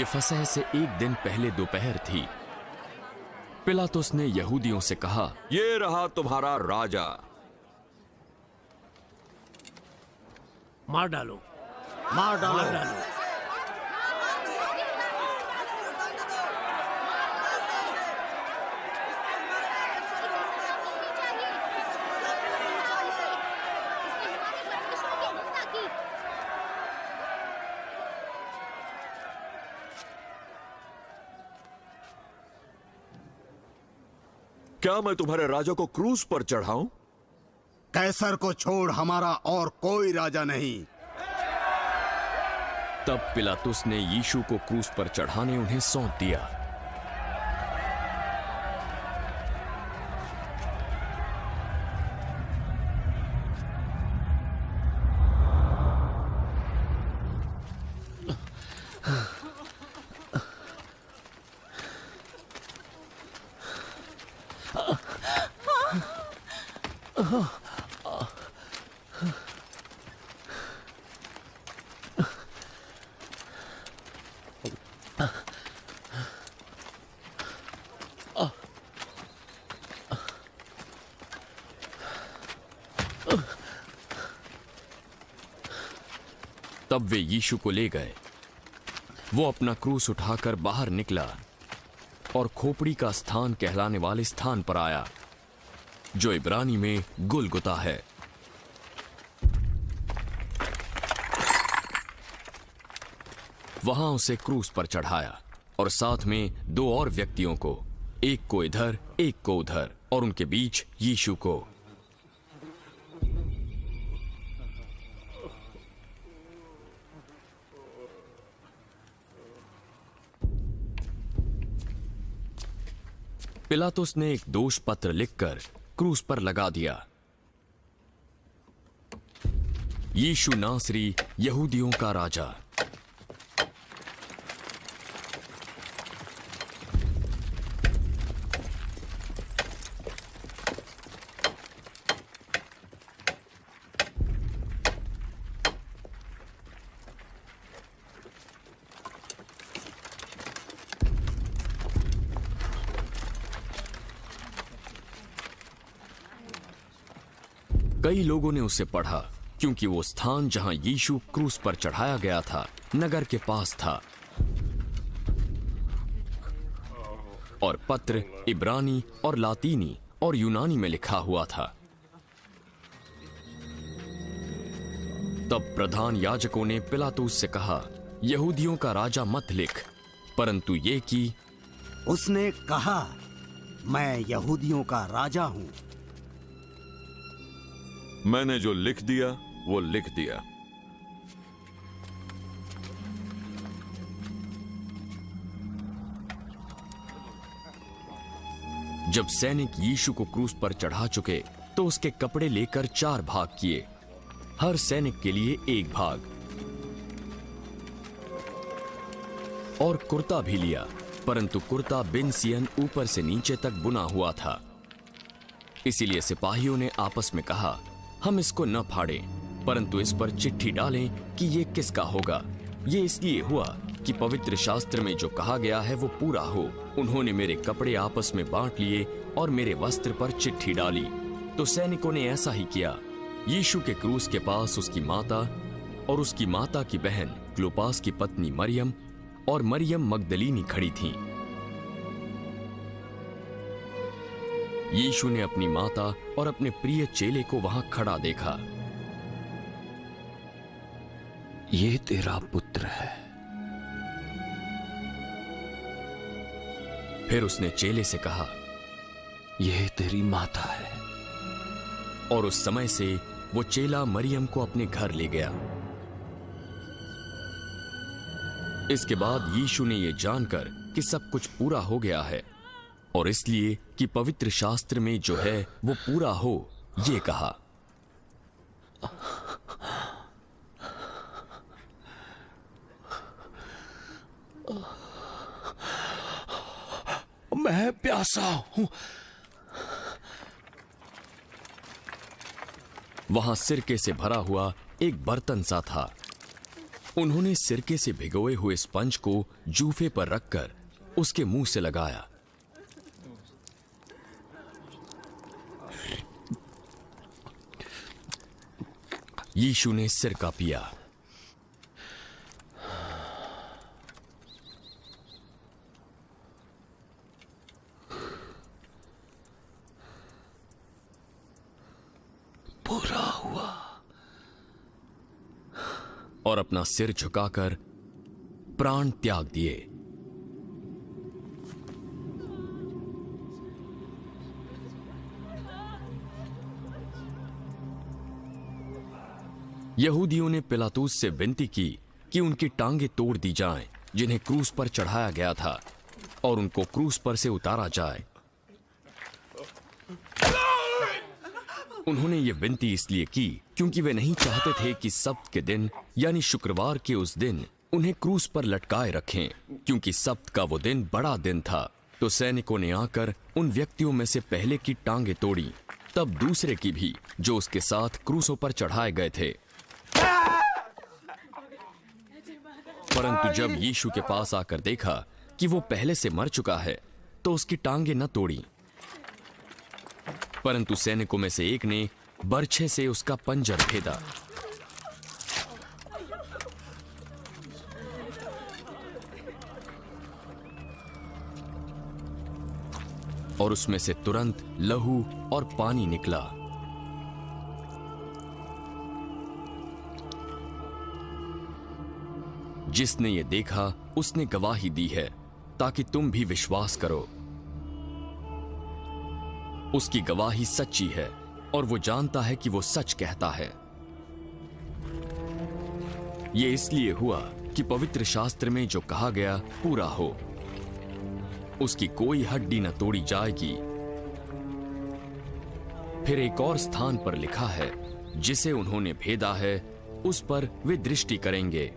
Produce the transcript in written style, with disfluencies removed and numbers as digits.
ये फसह से एक दिन पहले दोपहर थी। पिलातुस ने यहूदियों से कहा, ये रहा तुम्हारा राजा। मार डालो, मार डालो। मार डालो। क्या मैं तुम्हारे राजा को क्रूस पर चढ़ाऊं? कैसर को छोड़ हमारा और कोई राजा नहीं। तब पिलातुस ने यीशु को क्रूस पर चढ़ाने उन्हें सौंप दिया। तब वे यीशु को ले गए। वो अपना क्रूस उठाकर बाहर निकला और खोपड़ी का स्थान कहलाने वाले स्थान पर आया, जो इब्रानी में गुलगुता है। वहां उसे क्रूस पर चढ़ाया और साथ में दो और व्यक्तियों को, एक को इधर एक को उधर, और उनके बीच यीशु को। पिलातुस ने एक दोष पत्र लिखकर क्रूस पर लगा दिया। यीशु नासरी, यहूदियों का राजा। कई लोगों ने उसे पढ़ा, क्योंकि वो स्थान जहां यीशु क्रूस पर चढ़ाया गया था नगर के पास था, और पत्र इब्रानी और लातीनी और यूनानी में लिखा हुआ था। तब प्रधान याजकों ने पिलातुस से कहा, यहूदियों का राजा मत लिख, परंतु ये कि उसने कहा, मैं यहूदियों का राजा हूं। मैंने जो लिख दिया वो लिख दिया। जब सैनिक यीशु को क्रूस पर चढ़ा चुके तो उसके कपड़े लेकर 4 भाग किए, हर सैनिक के लिए 1 भाग, और कुर्ता भी लिया, परंतु कुर्ता बिन सियन ऊपर से नीचे तक बुना हुआ था। इसीलिए सिपाहियों ने आपस में कहा, हम इसको न फाड़ें, परंतु इस पर चिट्ठी डालें कि ये किसका होगा। ये इसलिए हुआ कि पवित्र शास्त्र में जो कहा गया है वो पूरा हो। उन्होंने मेरे कपड़े आपस में बांट लिए और मेरे वस्त्र पर चिट्ठी डाली। तो सैनिकों ने ऐसा ही किया। यीशु के क्रूस के पास उसकी माता और उसकी माता की बहन क्लोपास की पत्नी मरियम और मरियम मगदलीनी खड़ी थीं। यीशु ने अपनी माता और अपने प्रिय चेले को वहां खड़ा देखा। ये तेरा पुत्र है। फिर उसने चेले से कहा, यह तेरी माता है। और उस समय से वो चेला मरियम को अपने घर ले गया। इसके बाद यीशु ने यह जानकर कि सब कुछ पूरा हो गया है, और इसलिए कि पवित्र शास्त्र में जो है वो पूरा हो, ये कहा, मैं प्यासा हूं। वहां सिरके से भरा हुआ एक बर्तन सा था। उन्होंने सिरके से भिगोए हुए स्पंज को जूफे पर रखकर उसके मुंह से लगाया। यीशु ने सिरका पिया। पूरा हुआ। और अपना सिर झुकाकर प्राण त्याग दिए। यहूदियों ने पिलातूस से विनती की कि उनकी टांगें तोड़ दी जाएं, जिन्हें क्रूस पर चढ़ाया गया था, और उनको क्रूस पर से उतारा जाए। उन्होंने ये विनती इसलिए की क्योंकि वे नहीं चाहते थे कि सब्त के दिन यानी शुक्रवार के उस दिन उन्हें क्रूस पर लटकाए रखें, क्योंकि सब्त का वो दिन बड़ा दिन था। तो सैनिकों ने आकर उन व्यक्तियों में से पहले की टांगें तोड़ी, तब दूसरे की भी, जो उसके साथ क्रूसों पर चढ़ाए गए थे। परंतु जब यीशु के पास आकर देखा कि वो पहले से मर चुका है, तो उसकी टांगें न तोड़ी। परंतु सैनिकों में से एक ने बर्छे से उसका पंजर भेदा। और उसमें से तुरंत लहू और पानी निकला। जिसने ये देखा उसने गवाही दी है, ताकि तुम भी विश्वास करो। उसकी गवाही सच्ची है और वो जानता है कि वो सच कहता है। ये इसलिए हुआ कि पवित्र शास्त्र में जो कहा गया पूरा हो, उसकी कोई हड्डी न तोड़ी जाएगी। फिर एक और स्थान पर लिखा है, जिसे उन्होंने भेदा है उस पर वे दृष्टि करेंगे